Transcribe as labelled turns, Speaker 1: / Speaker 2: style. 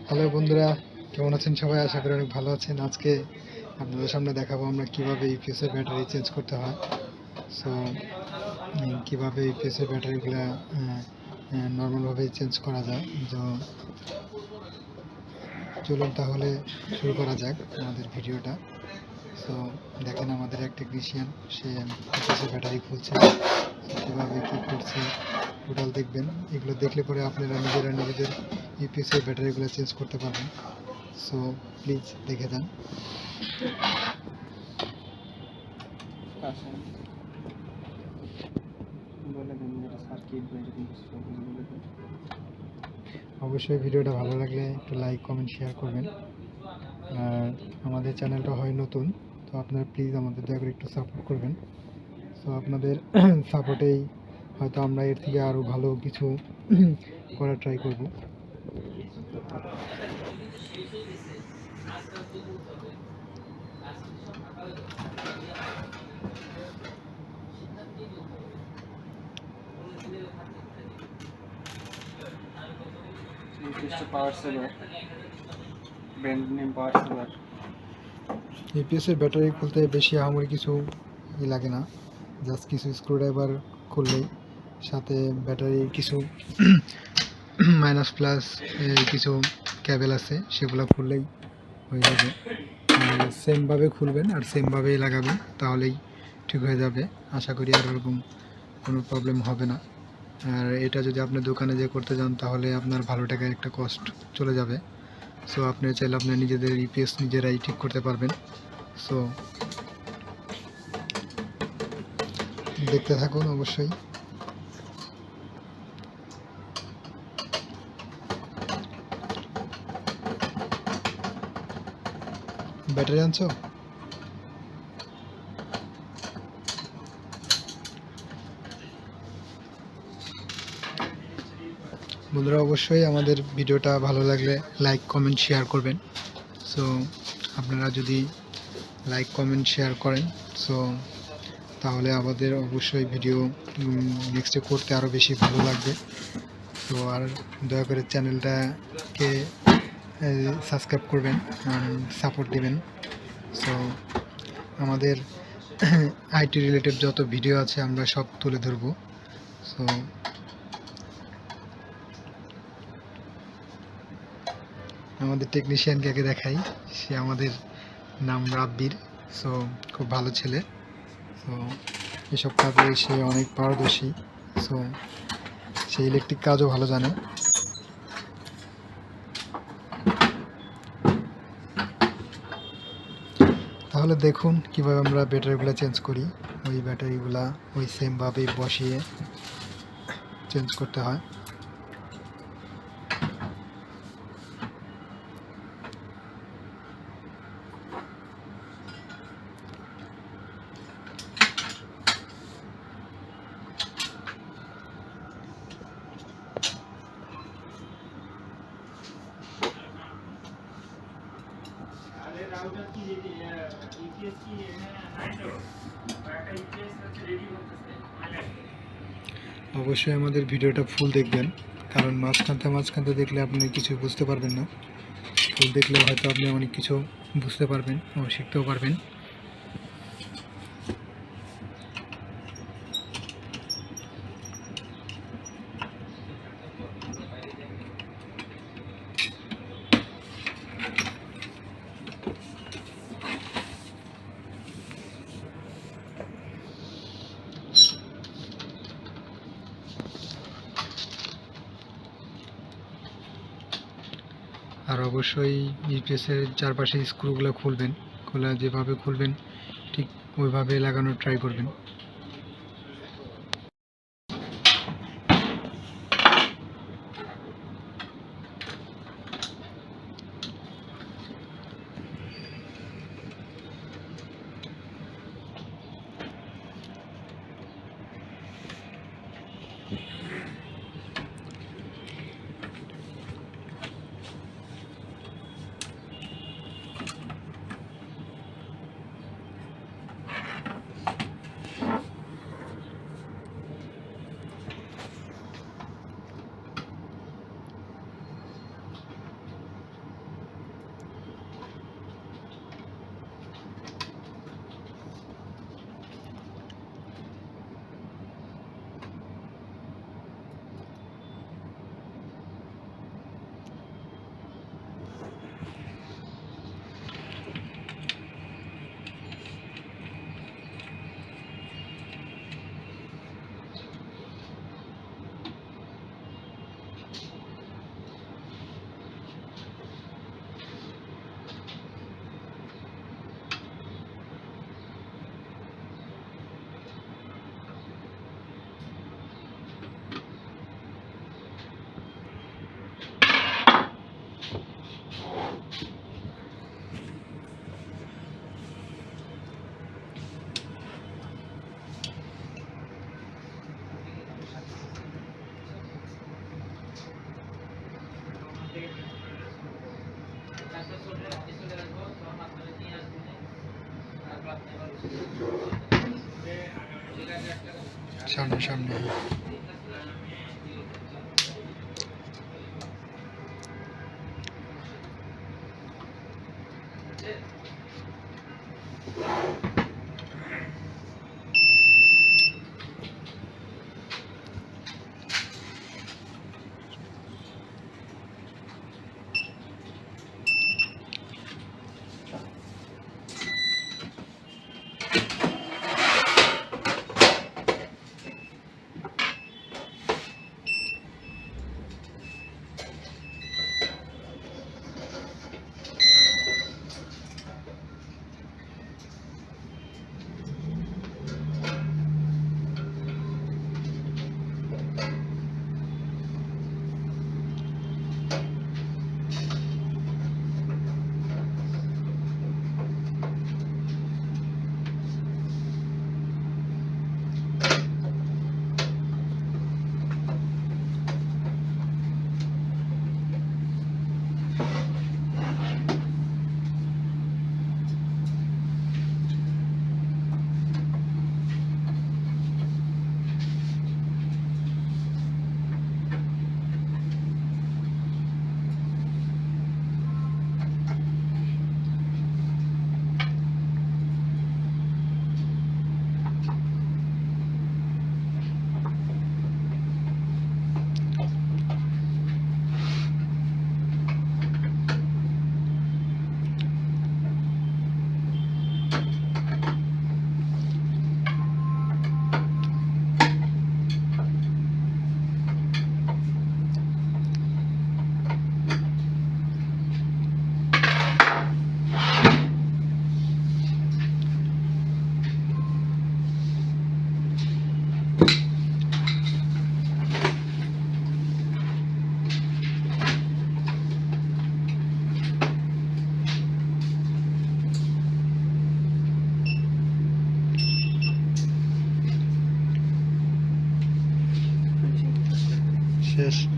Speaker 1: Hello বন্ধুরা, কেমন আছেন সবাই? আশা করি অনেক ভালো আছেন। আজকে আপনাদের সামনে দেখাবো আমরা কিভাবে ইউপিএসের ব্যাটারি চেঞ্জ করতে হয়। সো কিভাবে ইউপিএসের ব্যাটারিগুলো নর্মালভাবে চেঞ্জ করা যায়। তো চলুন তাহলে শুরু করা যাক আমাদের ভিডিওটা। সো দেখেন আমাদের এক টেকনিশিয়ান, সে ইউপিএসের ব্যাটারি খুলছে, কীভাবে কী করছে টোটাল দেখবেন। এগুলো দেখলে পরে আপনারা নিজেদের ইউপিএসের ব্যাটারিগুলো চেঞ্জ করতে পারবেন। সো প্লিজ দেখে যান। অবশ্যই ভিডিওটা ভালো লাগলে একটু লাইক কমেন্ট শেয়ার করবেন। আর আমাদের চ্যানেলটা হয় নতুন, তো আপনারা প্লিজ আমাদের দয়া করে একটু সাপোর্ট করবেন। সো আপনাদের সাপোর্টেই হয়তো আমরা এর থেকে আরও ভালো কিছু করার ট্রাই করব। ইউপিএসের ব্যাটারি খুলতে বেশি আহামরি কিছু লাগে না, জাস্ট কিছু স্ক্রুড্রাইভার খুললেই, সাথে ব্যাটারির কিছু মাইনাস প্লাস কিছু ক্যাবেল আছে, সেগুলো খুললেই হয়ে যাবে। সেমভাবে খুলবেন আর সেমভাবেই লাগাবেন, তাহলেই ঠিক হয়ে যাবে। আশা করি আর ওরকম কোনো প্রবলেম হবে না। আর এটা যদি আপনি দোকানে যে করতে যান, তাহলে আপনার ভালো টাকার একটা কস্ট চলে যাবে। সো আপনি চাইলে আপনার নিজেদের ইউপিএস নিজেরাই ঠিক করতে পারবেন। সো দেখতে থাকুন অবশ্যই। ব্যাটারি আনছো? বন্ধুরা, অবশ্যই আমাদের ভিডিওটা ভালো লাগলে লাইক কমেন্ট শেয়ার করবেন। সো আপনারা যদি লাইক কমেন্ট শেয়ার করেন, সো তাহলে আমাদের অবশ্যই ভিডিও নেক্সটে করতে আরও বেশি ভালো লাগবে। তো আর দয়া করে চ্যানেলটাকে সাবস্ক্রাইব করবেন, সাপোর্ট দিবেন। সো আমাদের আইটি রিলেটেড যত ভিডিও আছে আমরা সব তুলে ধরব। সো আমাদের টেকনিশিয়ানকে আগে দেখাই, সে আমাদের নাম রাব্বির। সো খুব ভালো ছেলে। সো এসব কাজে সে অনেক পারদর্শী। সো সে ইলেকট্রিক কাজও ভালো জানে। তাহলে দেখুন কিভাবে আমরা ব্যাটারিগুলো চেঞ্জ করি। ওই ব্যাটারিগুলা ওই সেমভাবে বসিয়ে চেঞ্জ করতে হয়। অবশ্যই আমাদের ভিডিওটা ফুল দেখবেন, কারণ মাঝখানতে দেখলে আপনি কিছু বুঝতে পারবেন না। ফুল দেখলে হয়তো আপনি অনেক কিছু বুঝতে পারবেন ও শিখতেও পারবেন। আর অবশ্যই ইউপিএসের চারপাশে স্ক্রুগুলো খুলবেন, খোলা যেভাবে খুলবেন ঠিক ওইভাবে লাগানোর ট্রাই করবেন। সামনে সামনে। শেষ।